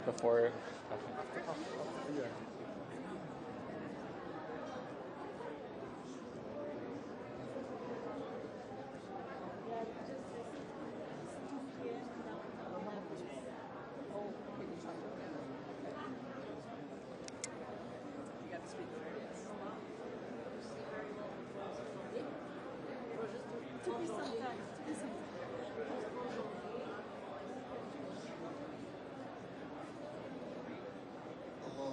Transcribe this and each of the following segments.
Before. Yeah. الله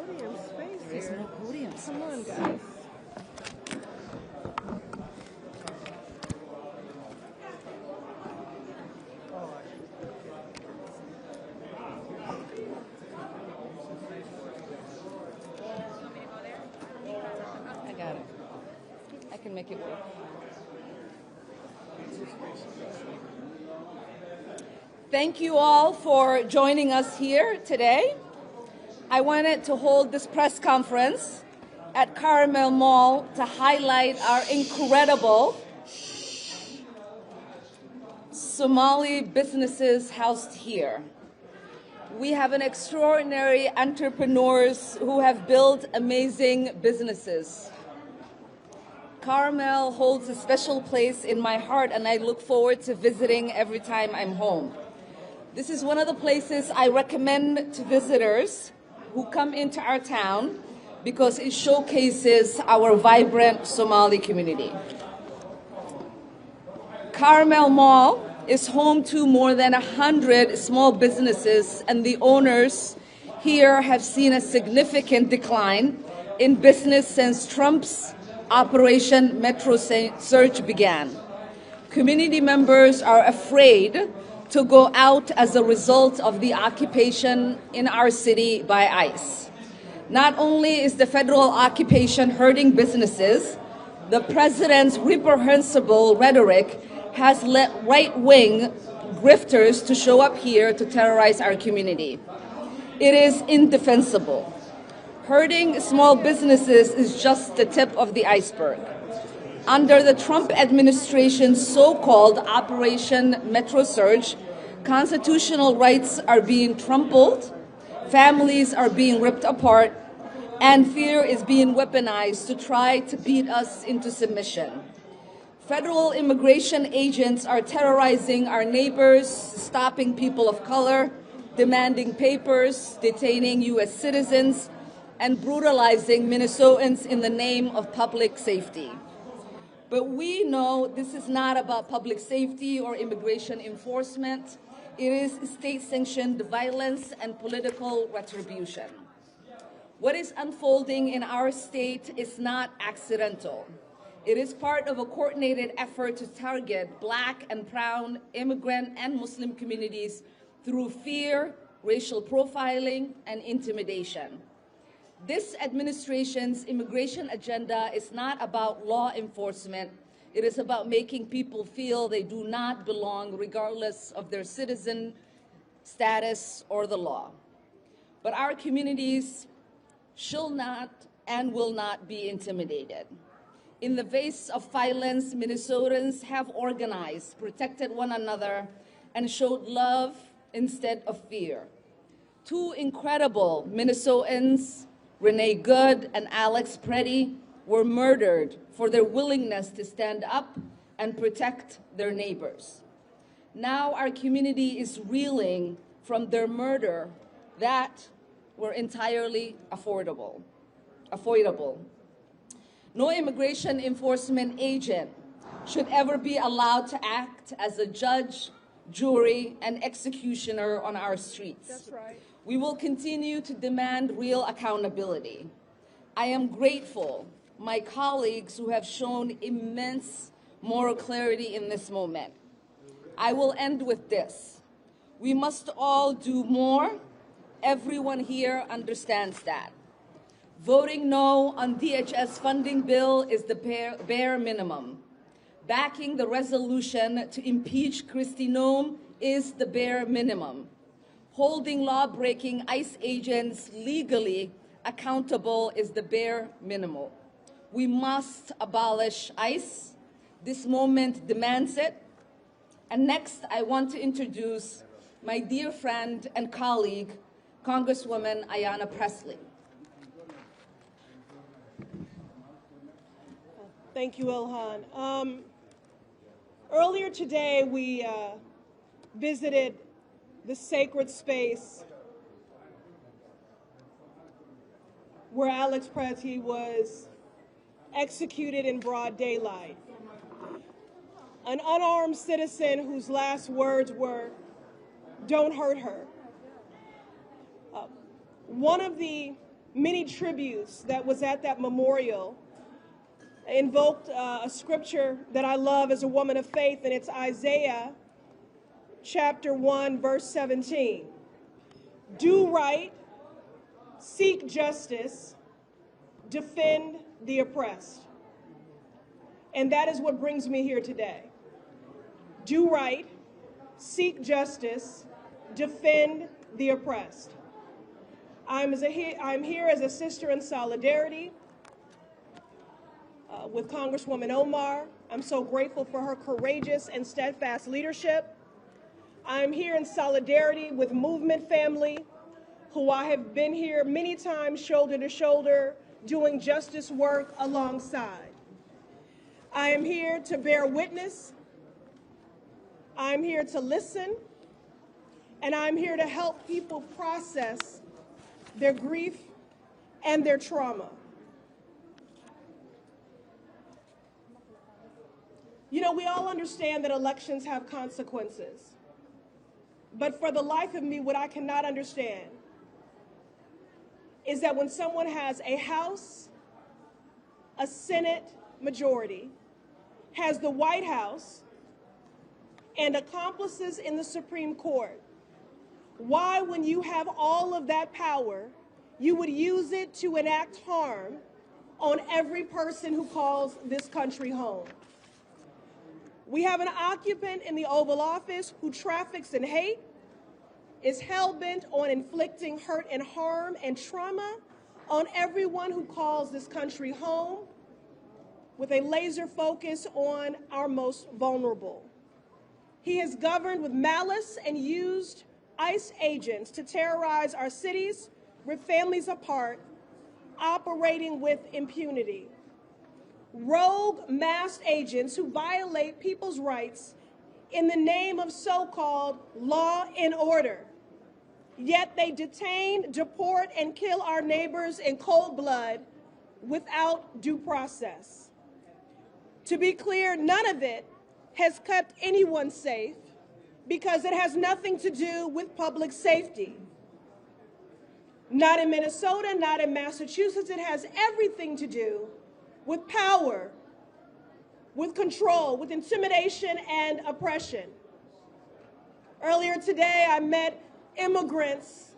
podium space There is here. no podium space. Come on, guys. I got it. I can make it work. Thank you all for joining us here today. I wanted to hold this press conference at Carmel Mall to highlight our incredible Somali businesses housed here. We have an extraordinary entrepreneurs who have built amazing businesses. Carmel holds a special place in my heart, and I look forward to visiting every time I'm home. This is one of the places I recommend to visitors who come into our town because it showcases our vibrant Somali community. Carmel Mall is home to more than 100 small businesses, and the owners here have seen a significant decline in business since Trump's Operation Metro Surge began. Community members are afraid to go out as a result of the occupation in our city by ICE. Not only is the federal occupation hurting businesses, the president's reprehensible rhetoric has led right-wing grifters to show up here to terrorize our community. It is indefensible. Hurting small businesses is just the tip of the iceberg. Under the Trump administration's so-called Operation Metro Surge, constitutional rights are being trampled, families are being ripped apart, and fear is being weaponized to try to beat us into submission. Federal immigration agents are terrorizing our neighbors, stopping people of color, demanding papers, detaining U.S. citizens, and brutalizing Minnesotans in the name of public safety. But we know this is not about public safety or immigration enforcement. It is state-sanctioned violence and political retribution. What is unfolding in our state is not accidental. It is part of a coordinated effort to target Black and brown immigrant and Muslim communities through fear, racial profiling, and intimidation. This administration's immigration agenda is not about law enforcement. It is about making people feel they do not belong regardless of their citizen status or the law. But our communities shall not and will not be intimidated. In the face of violence, Minnesotans have organized, protected one another, and showed love instead of fear. Two incredible Minnesotans, Renee Good and Alex Preddy, were murdered for their willingness to stand up and protect their neighbors. Now our community is reeling from their murder that were entirely avoidable. No immigration enforcement agent should ever be allowed to act as a judge, jury, and executioner on our streets. That's right. We will continue to demand real accountability. I am grateful my colleagues who have shown immense moral clarity in this moment. I will end with this. We must all do more. Everyone here understands that. Voting no on DHS funding bill is the bare minimum. Backing the resolution to impeach Kristi Noem is the bare minimum. Holding law-breaking ICE agents legally accountable is the bare minimum. We must abolish ICE. This moment demands it. And next, I want to introduce my dear friend and colleague, Congresswoman Ayanna Pressley. Thank you, Ilhan. Earlier today, we visited the sacred space where Alex Preddy was executed in broad daylight. An unarmed citizen whose last words were, "Don't hurt her." One of the many tributes that was at that memorial invoked a scripture that I love as a woman of faith, and it's Isaiah chapter 1, verse 17. Do right, seek justice, defend the oppressed. And that is what brings me here today. Do right, seek justice, defend the oppressed. I'm here as a sister in solidarity with Congresswoman Omar. I'm so grateful for her courageous and steadfast leadership. I'm here in solidarity with Movement family, who I have been here many times shoulder to shoulder doing justice work alongside. I am here to bear witness. I'm here to listen. And I'm here to help people process their grief and their trauma. You know, we all understand that elections have consequences. But for the life of me, what I cannot understand is that when someone has a House, a Senate majority, has the White House, and accomplices in the Supreme Court, why, when you have all of that power, you would use it to enact harm on every person who calls this country home? We have an occupant in the Oval Office who traffics in hate, is hell-bent on inflicting hurt and harm and trauma on everyone who calls this country home, with a laser focus on our most vulnerable. He has governed with malice and used ICE agents to terrorize our cities, rip families apart, operating with impunity. Rogue masked agents who violate people's rights in the name of so-called law and order. Yet they detain, deport, and kill our neighbors in cold blood without due process. To be clear, none of it has kept anyone safe, because it has nothing to do with public safety. Not in Minnesota, not in Massachusetts. It has everything to do with power, with control, with intimidation and oppression. Earlier today, I met immigrants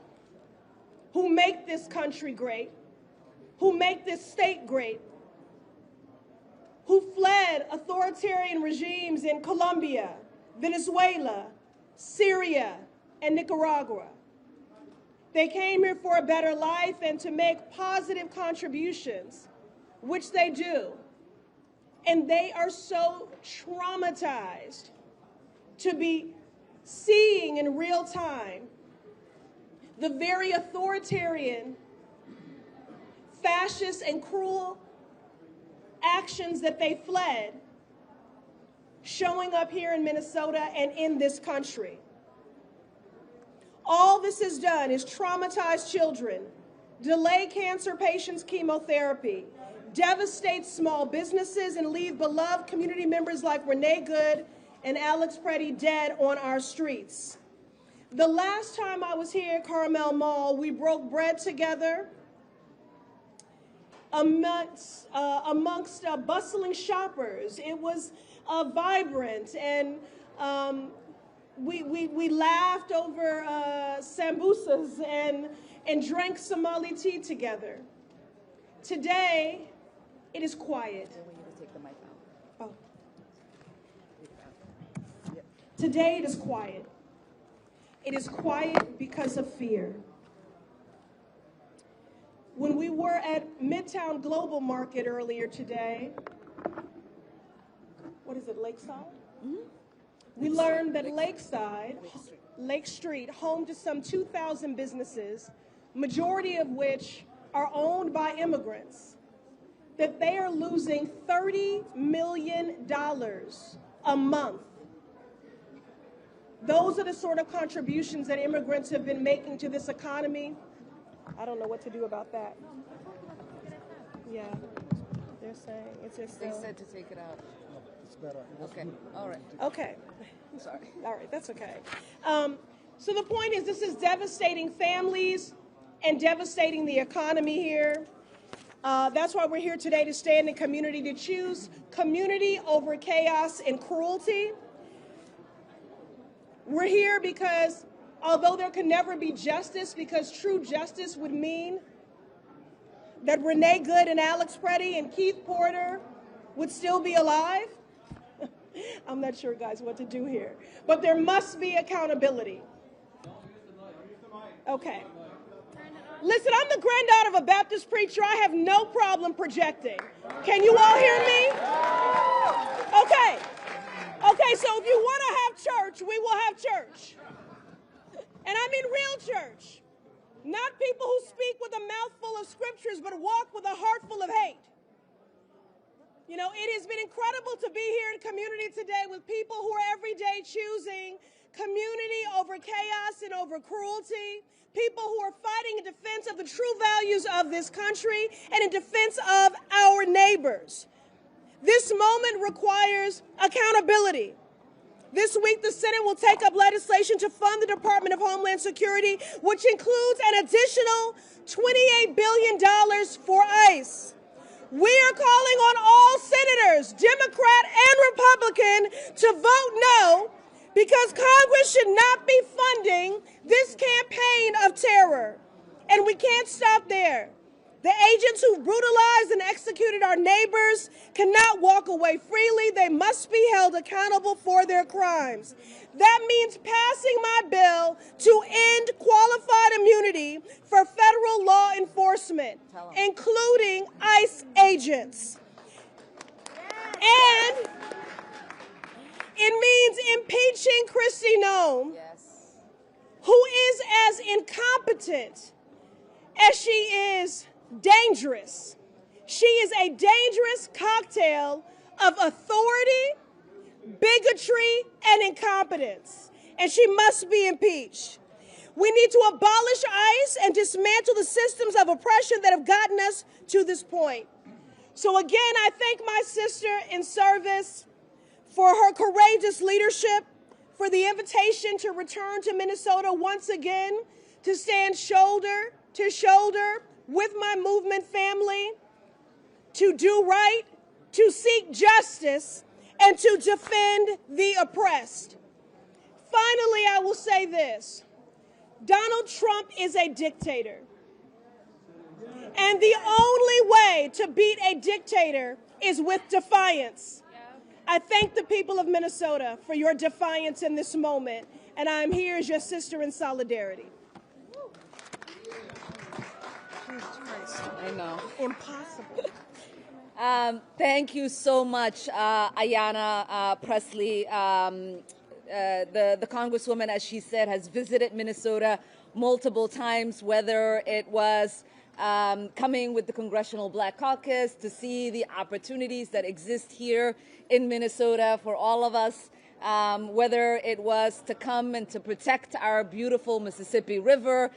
who make this country great, who make this state great, who fled authoritarian regimes in Colombia, Venezuela, Syria, and Nicaragua. They came here for a better life and to make positive contributions, which they do. And they are so traumatized to be seeing in real time the very authoritarian, fascist, and cruel actions that they fled showing up here in Minnesota and in this country. All this has done is traumatize children, delay cancer patients' chemotherapy, devastate small businesses, and leave beloved community members like Renee Good and Alex Preddy dead on our streets. The last time I was here at Carmel Mall, we broke bread together amongst bustling shoppers. It was vibrant, and we laughed over sambusas and drank Somali tea together. Today, it is quiet. Oh. Today, it is quiet. It is quiet because of fear. When we were at Midtown Global Market earlier today, what is it, Lakeside? Mm-hmm. We learned that Lake Street, home to some 2,000 businesses, majority of which are owned by immigrants, that they are losing $30 million a month. Those are the sort of contributions that immigrants have been making to this economy. I don't know what to do about that. Yeah, they're saying it's just. They said to take it out. It's better. Okay, all right. Okay. Sorry. All right, that's okay. So the point is, this is devastating families, and devastating the economy here. That's why we're here today, to stand in community, to choose community over chaos and cruelty. We're here because although there can never be justice, because true justice would mean that Renee Good and Alex Preddy and Keith Porter would still be alive. I'm not sure, guys, what to do here. But there must be accountability. Okay. Listen, I'm the granddaughter of a Baptist preacher. I have no problem projecting. Can you all hear me? Okay. Okay, so if you want to have church, we will have church. And I mean real church. Not people who speak with a mouthful of scriptures, but walk with a heart full of hate. You know, it has been incredible to be here in community today with people who are every day choosing community over chaos and over cruelty. People who are fighting in defense of the true values of this country and in defense of our neighbors. This moment requires accountability. This week, the Senate will take up legislation to fund the Department of Homeland Security, which includes an additional $28 billion for ICE. We are calling on all senators, Democrat and Republican, to vote no, because Congress should not be funding this campaign of terror. And we can't stop there. The agents who brutalized and executed our neighbors cannot walk away freely. They must be held accountable for their crimes. That means passing my bill to end qualified immunity for federal law enforcement, including ICE agents. And it means impeaching Kristi Noem, who is as incompetent as she is dangerous. She is a dangerous cocktail of authority, bigotry, and incompetence, and she must be impeached. We need to abolish ICE and dismantle the systems of oppression that have gotten us to this point. So again, I thank my sister in service for her courageous leadership, for the invitation to return to Minnesota once again, to stand shoulder to shoulder with my movement family, to do right, to seek justice, and to defend the oppressed. Finally, I will say this. Donald Trump is a dictator. And the only way to beat a dictator is with defiance. I thank the people of Minnesota for your defiance in this moment, and I am here as your sister in solidarity. I know. Impossible. Thank you so much, Ayanna Pressley. The Congresswoman, as she said, has visited Minnesota multiple times, whether it was coming with the Congressional Black Caucus to see the opportunities that exist here in Minnesota for all of us, whether it was to come and to protect our beautiful Mississippi River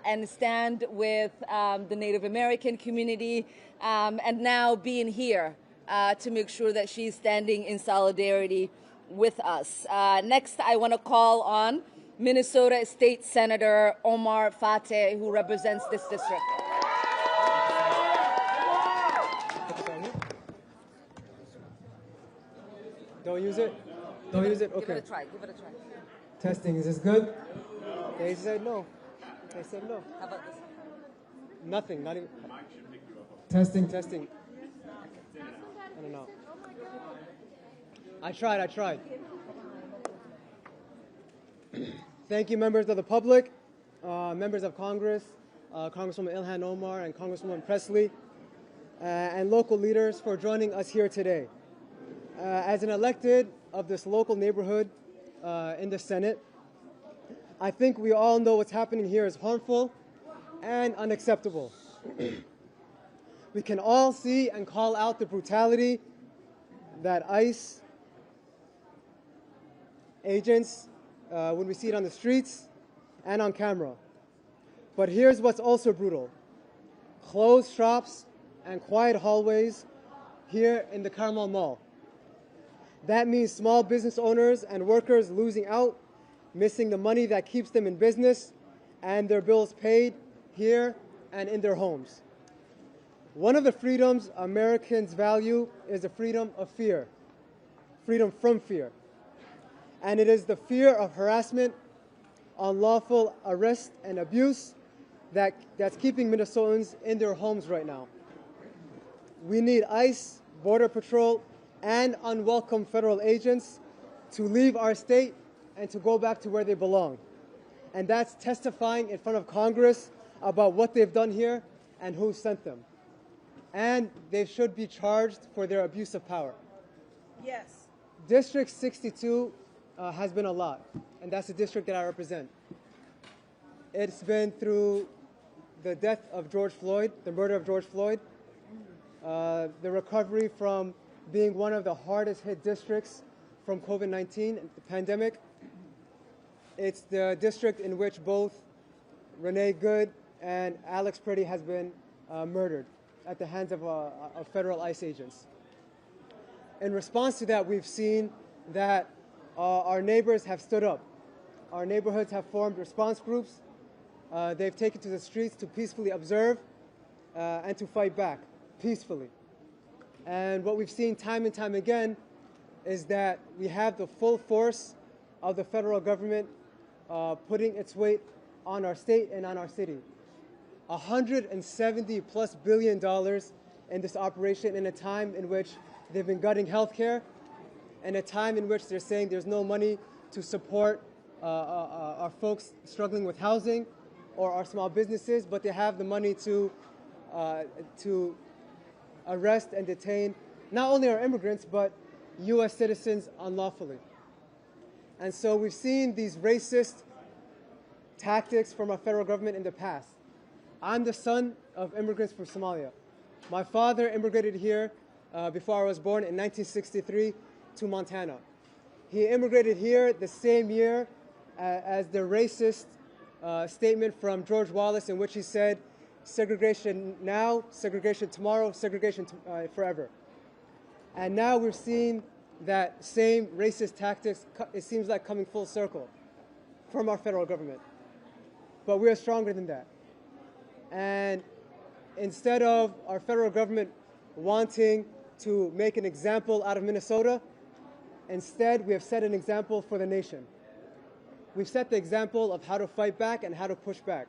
and stand with the Native American community, and now being here to make sure that she's standing in solidarity with us. Next, I want to call on Minnesota State Senator Omar Fateh, who represents this district. Don't use it? Don't use it? Okay. Give it a try. Give it a try. Testing, is this good? They said no. They said no. How about this? Nothing, not even. Testing, testing. I don't know. I tried. Thank you, members of the public, members of Congress, Congresswoman Ilhan Omar and Congresswoman Pressley, and local leaders for joining us here today. As an elected of this local neighborhood in the Senate, I think we all know what's happening here is harmful and unacceptable. We can all see and call out the brutality that ICE agents, when we see it on the streets and on camera. But here's what's also brutal. Closed shops and quiet hallways here in the Carmel Mall. That means small business owners and workers losing out, missing the money that keeps them in business and their bills paid here and in their homes. One of the freedoms Americans value is the freedom of fear, freedom from fear. And it is the fear of harassment, unlawful arrest, and abuse that's keeping Minnesotans in their homes right now. We need ICE, Border Patrol, and unwelcome federal agents to leave our state and to go back to where they belong. And that's testifying in front of Congress about what they've done here and who sent them. And they should be charged for their abuse of power. Yes. District 62 has been a lot, and that's the district that I represent. It's been through the death of George Floyd, the murder of George Floyd, the recovery from being one of the hardest hit districts from COVID-19, the pandemic. It's the district in which both Renee Good and Alex Pretty has been murdered at the hands of federal ICE agents. In response to that, we've seen that our neighbors have stood up. Our neighborhoods have formed response groups. They've taken to the streets to peacefully observe and to fight back peacefully. And what we've seen time and time again is that we have the full force of the federal government putting its weight on our state and on our city. $170+ billion in this operation in a time in which they've been gutting healthcare, in a time in which they're saying there's no money to support our folks struggling with housing or our small businesses, but they have the money to arrest and detain not only our immigrants, but U.S. citizens unlawfully. And so we've seen these racist tactics from our federal government in the past. I'm the son of immigrants from Somalia. My father immigrated here before I was born in 1963 to Montana. He immigrated here the same year as the racist statement from George Wallace, in which he said, segregation now, segregation tomorrow, segregation forever. And now we're seeing that same racist tactics, it seems like, coming full circle from our federal government. But we are stronger than that. And instead of our federal government wanting to make an example out of Minnesota, instead we have set an example for the nation. We've set the example of how to fight back and how to push back.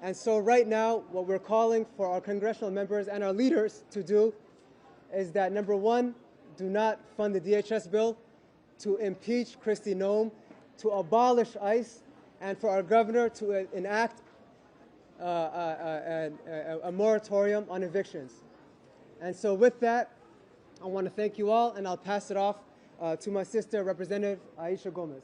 And so right now, what we're calling for our congressional members and our leaders to do is that, number one, do not fund the DHS bill, to impeach Kristi Noem, to abolish ICE, and for our governor to enact a moratorium on evictions. And so with that, I want to thank you all, and I'll pass it off to my sister, Representative Aisha Gomez.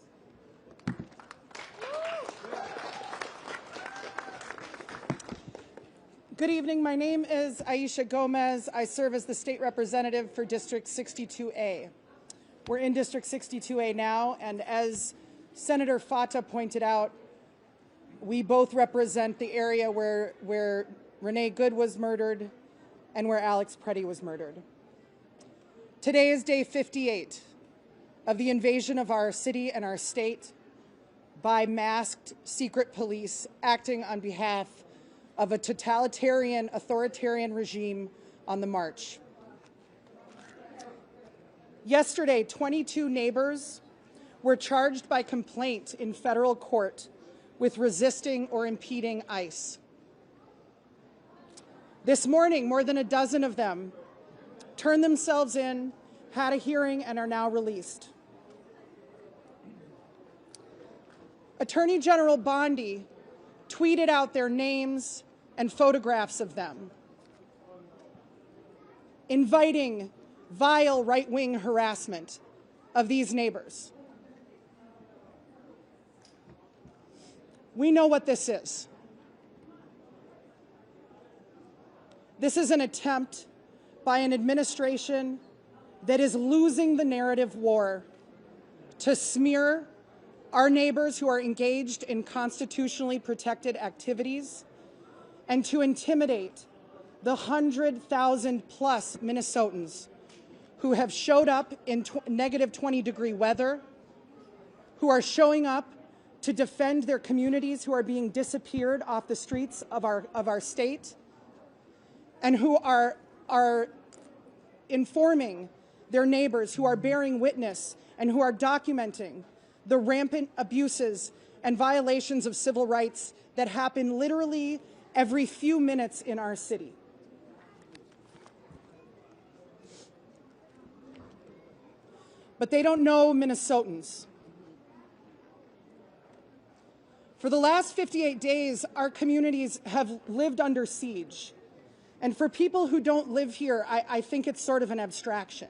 Good evening. My name is Aisha Gomez. I serve as the state representative for District 62A. We're in District 62A now, and as Senator Fata pointed out, we both represent the area where Renee Good was murdered and where Alex Pretty was murdered. Today is day 58 of the invasion of our city and our state by masked secret police acting on behalf of a totalitarian, authoritarian regime on the march. Yesterday, 22 neighbors were charged by complaint in federal court with resisting or impeding ICE. This morning, more than a dozen of them turned themselves in, had a hearing, and are now released. Attorney General Bondi tweeted out their names and photographs of them, inviting vile right-wing harassment of these neighbors. We know what this is. This is an attempt by an administration that is losing the narrative war to smear our neighbors who are engaged in constitutionally protected activities and to intimidate the 100,000 plus Minnesotans who have showed up in negative 20-degree weather, who are showing up to defend their communities who are being disappeared off the streets of our state, and who are informing their neighbors, who are bearing witness, and who are documenting the rampant abuses and violations of civil rights that happen literally every few minutes in our city. But they don't know Minnesotans. For the last 58 days, our communities have lived under siege. And for people who don't live here, I think it's sort of an abstraction.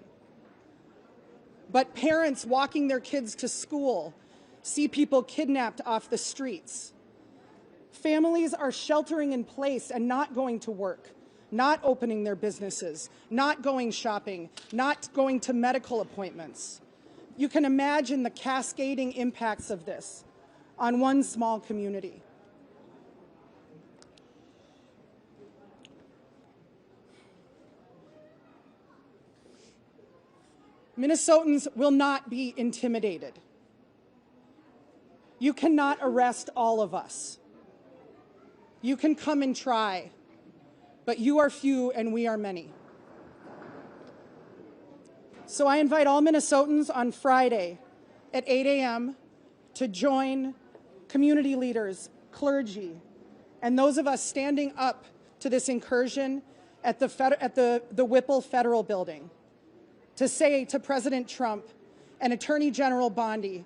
But parents walking their kids to school see people kidnapped off the streets. Families are sheltering in place and not going to work, not opening their businesses, not going shopping, not going to medical appointments. You can imagine the cascading impacts of this on one small community. Minnesotans will not be intimidated. You cannot arrest all of us. You can come and try, but you are few and we are many. So I invite all Minnesotans on Friday at 8 a.m. to join community leaders, clergy, and those of us standing up to this incursion at the Whipple Federal Building to say to President Trump and Attorney General Bondi,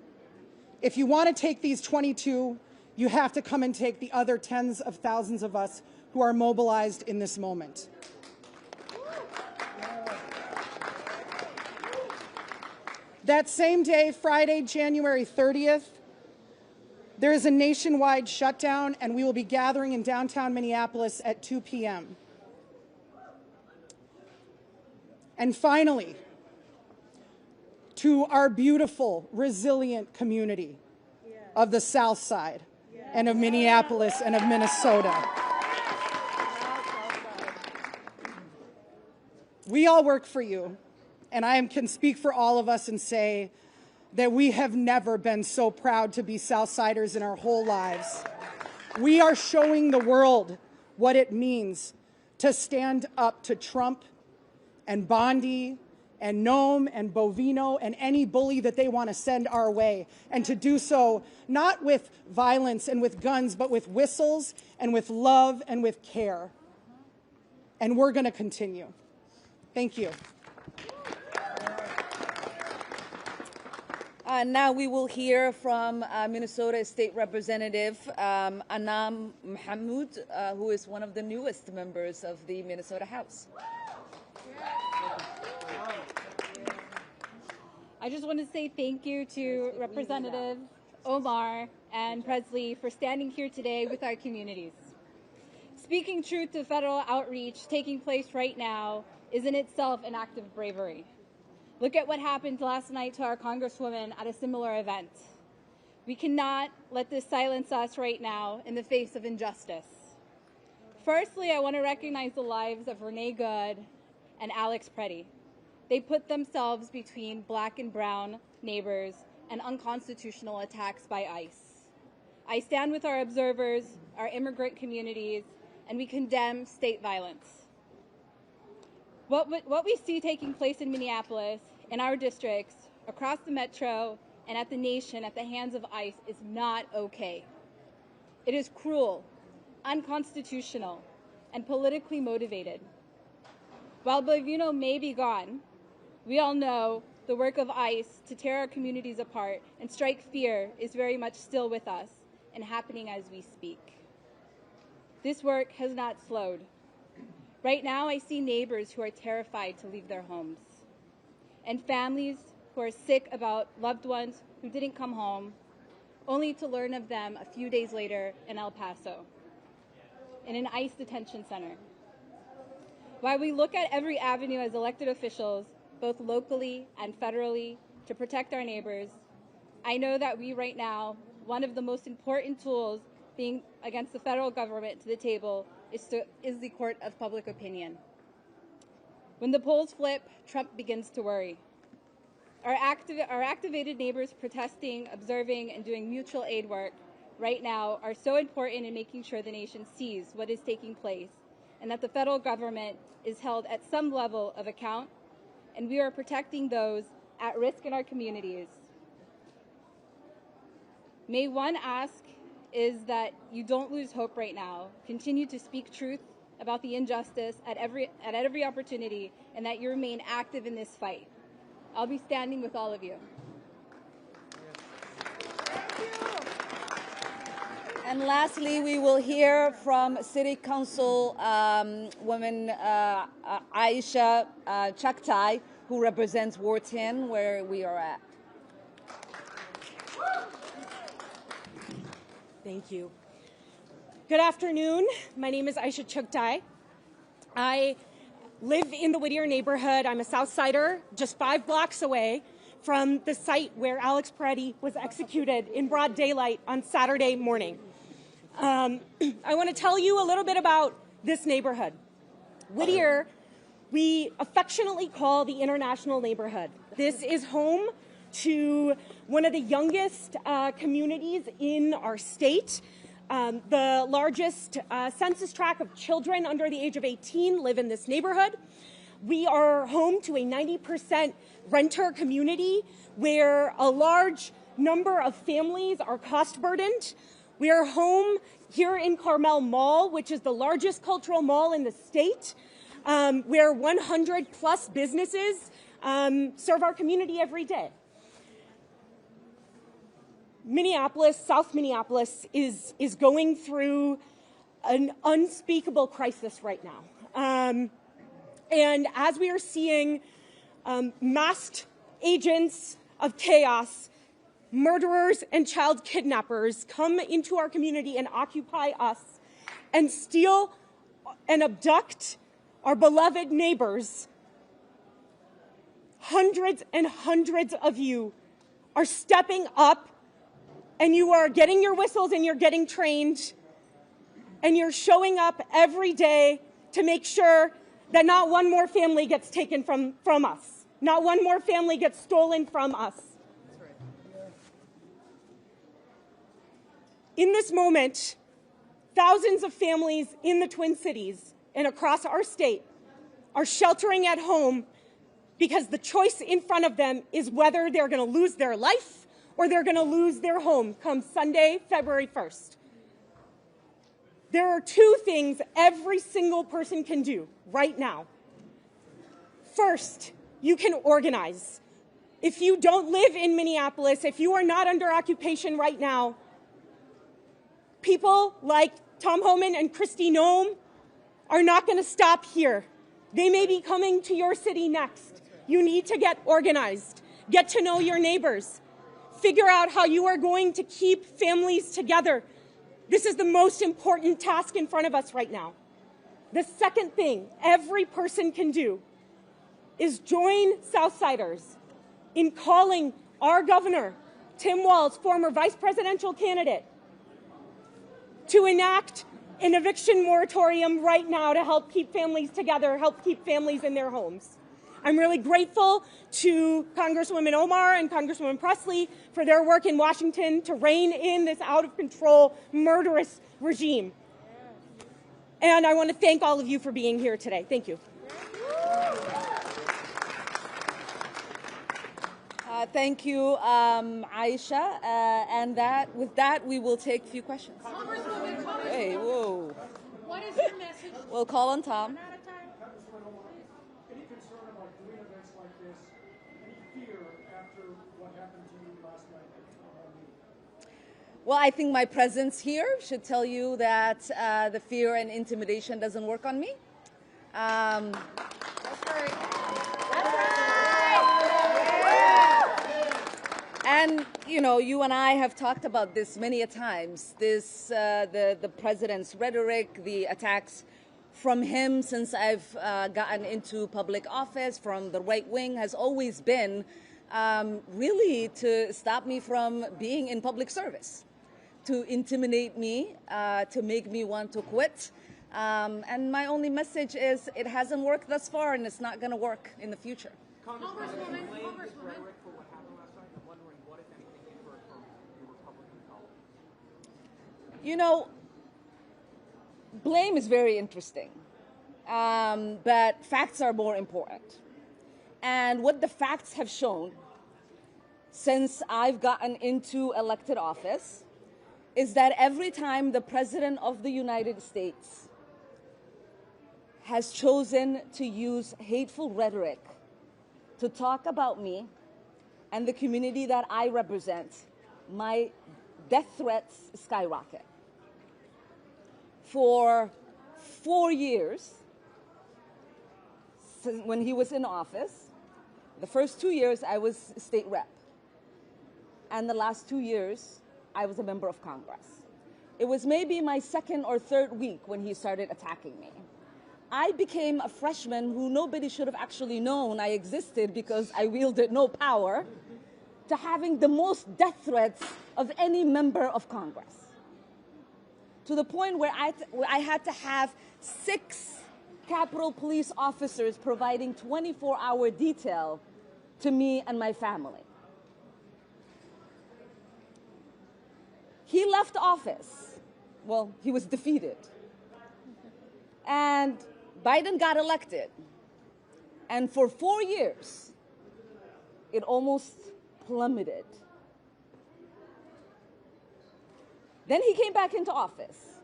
if you want to take these 22, you have to come and take the other tens of thousands of us who are mobilized in this moment. That same day, Friday, January 30th, there is a nationwide shutdown, and we will be gathering in downtown Minneapolis at 2 p.m. And finally, to our beautiful, resilient community of the South Side and of Minneapolis and of Minnesota. We all work for you, and I can speak for all of us and say that we have never been so proud to be Southsiders in our whole lives. We are showing the world what it means to stand up to Trump and Bondi and Noam and Bovino and any bully that they want to send our way, and to do so not with violence and with guns, but with whistles and with love and with care. And we're going to continue. Thank you. Now we will hear from Minnesota State Representative Anam Mahmoud, who is one of the newest members of the Minnesota House. I just want to say thank you to Representative Omar and Presley for standing here today with our communities. Speaking truth to federal outreach taking place right now is in itself an act of bravery. Look at what happened last night to our Congresswoman at a similar event. We cannot let this silence us right now in the face of injustice. Firstly, I want to recognize the lives of Renee Good and Alex Preddy. They put themselves between black and brown neighbors and unconstitutional attacks by ICE. I stand with our observers, our immigrant communities, and we condemn state violence. What we see taking place in Minneapolis, in our districts, across the metro, and at the nation at the hands of ICE is not okay. It is cruel, unconstitutional, and politically motivated. While Bovino may be gone, we all know the work of ICE to tear our communities apart and strike fear is very much still with us and happening as we speak. This work has not slowed. Right now, I see neighbors who are terrified to leave their homes, and families who are sick about loved ones who didn't come home, only to learn of them a few days later in El Paso, in an ICE detention center. While we look at every avenue as elected officials, both locally and federally, to protect our neighbors, I know that we right now, one of the most important tools being against the federal government to the table is the court of public opinion. When the polls flip, Trump begins to worry. Our activated neighbors protesting, observing, and doing mutual aid work right now are so important in making sure the nation sees what is taking place and that the federal government is held at some level of account, and we are protecting those at risk in our communities. May one ask is that you don't lose hope right now. Continue to speak truth about the injustice at every opportunity, and that you remain active in this fight. I'll be standing with all of you. And lastly, we will hear from City Council woman Aisha Chaktai, who represents Ward 10, where we are at. Thank you. Good afternoon. My name is Aisha Chaktai. I live in the Whittier neighborhood. I'm a Southsider, just 5 blocks away from the site where Alex Peretti was executed in broad daylight on Saturday morning. I want to tell you a little bit about this neighborhood. Whittier, we affectionately call the international neighborhood. This is home to one of the youngest communities in our state. The largest census tract of children under the age of 18 live in this neighborhood. We are home to a 90% renter community where a large number of families are cost burdened. We are home here in Carmel Mall, which is the largest cultural mall in the state, where 100 plus businesses serve our community every day. Minneapolis, South Minneapolis, is going through an unspeakable crisis right now. And as we are seeing masked agents of chaos, murderers and child kidnappers come into our community and occupy us and steal and abduct our beloved neighbors, hundreds and hundreds of you are stepping up, and you are getting your whistles and you're getting trained, and you're showing up every day to make sure that not one more family gets taken from us. Not one more family gets stolen from us. In this moment, thousands of families in the Twin Cities and across our state are sheltering at home because the choice in front of them is whether they're going to lose their life or they're going to lose their home come Sunday, February 1st. There are 2 things every single person can do right now. First, you can organize. If you don't live in Minneapolis, if you are not under occupation right now, people like Tom Homan and Kristi Noem are not going to stop here. They may be coming to your city next. You need to get organized. Get to know your neighbors. Figure out how you are going to keep families together. This is the most important task in front of us right now. The second thing every person can do is join Southsiders in calling our governor, Tim Walz, former vice presidential candidate, to enact an eviction moratorium right now to help keep families together, help keep families in their homes. I'm really grateful to Congresswoman Omar and Congresswoman Presley for their work in Washington to rein in this out-of-control, murderous regime. And I want to thank all of you for being here today. Thank you. Thank you, Aisha. And with that, we will take a few questions. Hey, whoa. What is your message? We'll call on Tom. Any concern about doing events like this? Any fear after what happened to you last night? Well, I think my presence here should tell you that the fear and intimidation doesn't work on me. That's right. And, you know, you and I have talked about this many a times, the president's rhetoric, the attacks from him since I've gotten into public office from the right wing has always been really to stop me from being in public service, to intimidate me, to make me want to quit. And my only message is it hasn't worked thus far and it's not going to work in the future. Congresswoman. You know, blame is very interesting, but facts are more important. And what the facts have shown since I've gotten into elected office is that every time the President of the United States has chosen to use hateful rhetoric to talk about me and the community that I represent, my death threats skyrocket. For 4 years, when he was in office, the first 2 years I was state rep, and the last 2 years I was a member of Congress. It was maybe my second or third week when he started attacking me. I became a freshman who nobody should have actually known I existed because I wielded no power, to having the most death threats of any member of Congress. To the point where I had to have 6 Capitol Police officers providing 24-hour detail to me and my family. He left office. Well, he was defeated. And Biden got elected. And for 4 years, it almost plummeted. Then he came back into office,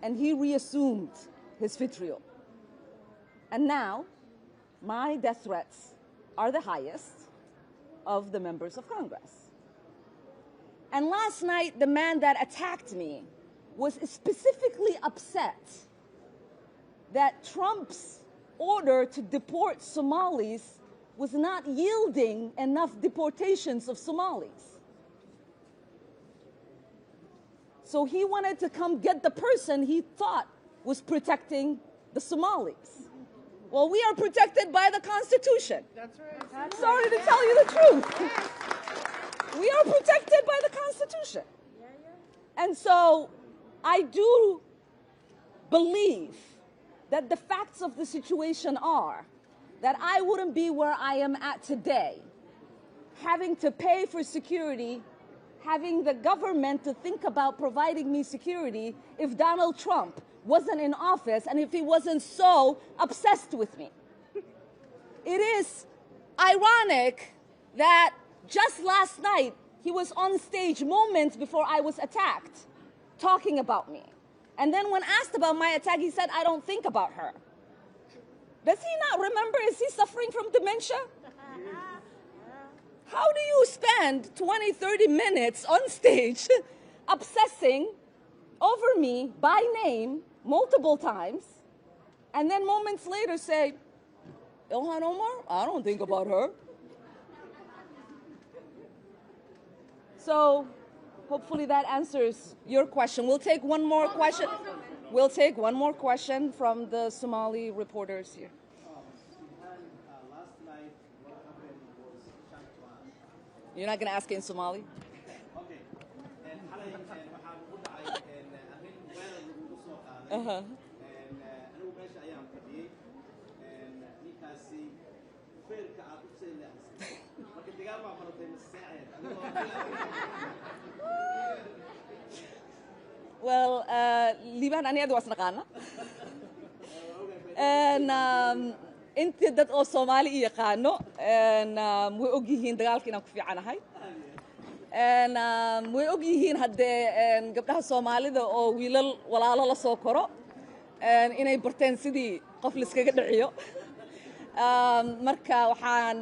and he reassumed his vitriol. And now, my death threats are the highest of the members of Congress. And last night, the man that attacked me was specifically upset that Trump's order to deport Somalis was not yielding enough deportations of Somalis. So he wanted to come get the person he thought was protecting the Somalis. Well, we are protected by the Constitution. That's right. Sorry to tell you the truth. We are protected by the Constitution. And so I do believe that the facts of the situation are that I wouldn't be where I am at today, having to pay for security, having the government to think about providing me security if Donald Trump wasn't in office and if he wasn't so obsessed with me. It is ironic that just last night he was on stage moments before I was attacked, talking about me. And then when asked about my attack, he said, I don't think about her. Does he not remember? Is he suffering from dementia? How do you spend 20, 30 minutes on stage obsessing over me by name multiple times, and then moments later say, Ilhan Omar? I don't think about her. So hopefully that answers your question. We'll take one more question. We'll take one more question from the Somali reporters here. Last night, what happened was shantwan. You're not going to ask it in Somali? Okay. And xalay waxaan ku dhacay arrin weerar lagu soo qaaday. And anigu meesha ayaan fadhiyey. And ninkaasi feerka aad u sii leexisay. Marka digaag baa maratay maseexeed. Well, liibaan aniga waa isnaqaana. And intii dad oo Soomaali i yaqaano, way og yihiin dagaalka inaan ku fiicanahay. And way og yihiin haddee gabdhaha Soomaalida oo wiilal walaalo la soo koro, inay barteen sidii qof la iskaga dhiciyo. Marka waxaan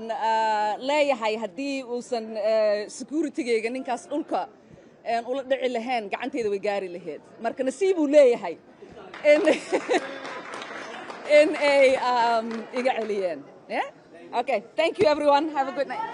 leeyahay haddii uusan security-gayga ninkaas dhulka ula dhici lahayn gacanteeda way gaari lahayd. Marka nasiib uu leeyahay in ay iga celiyeen. Yeah? Okay, thank you everyone. Have a good night.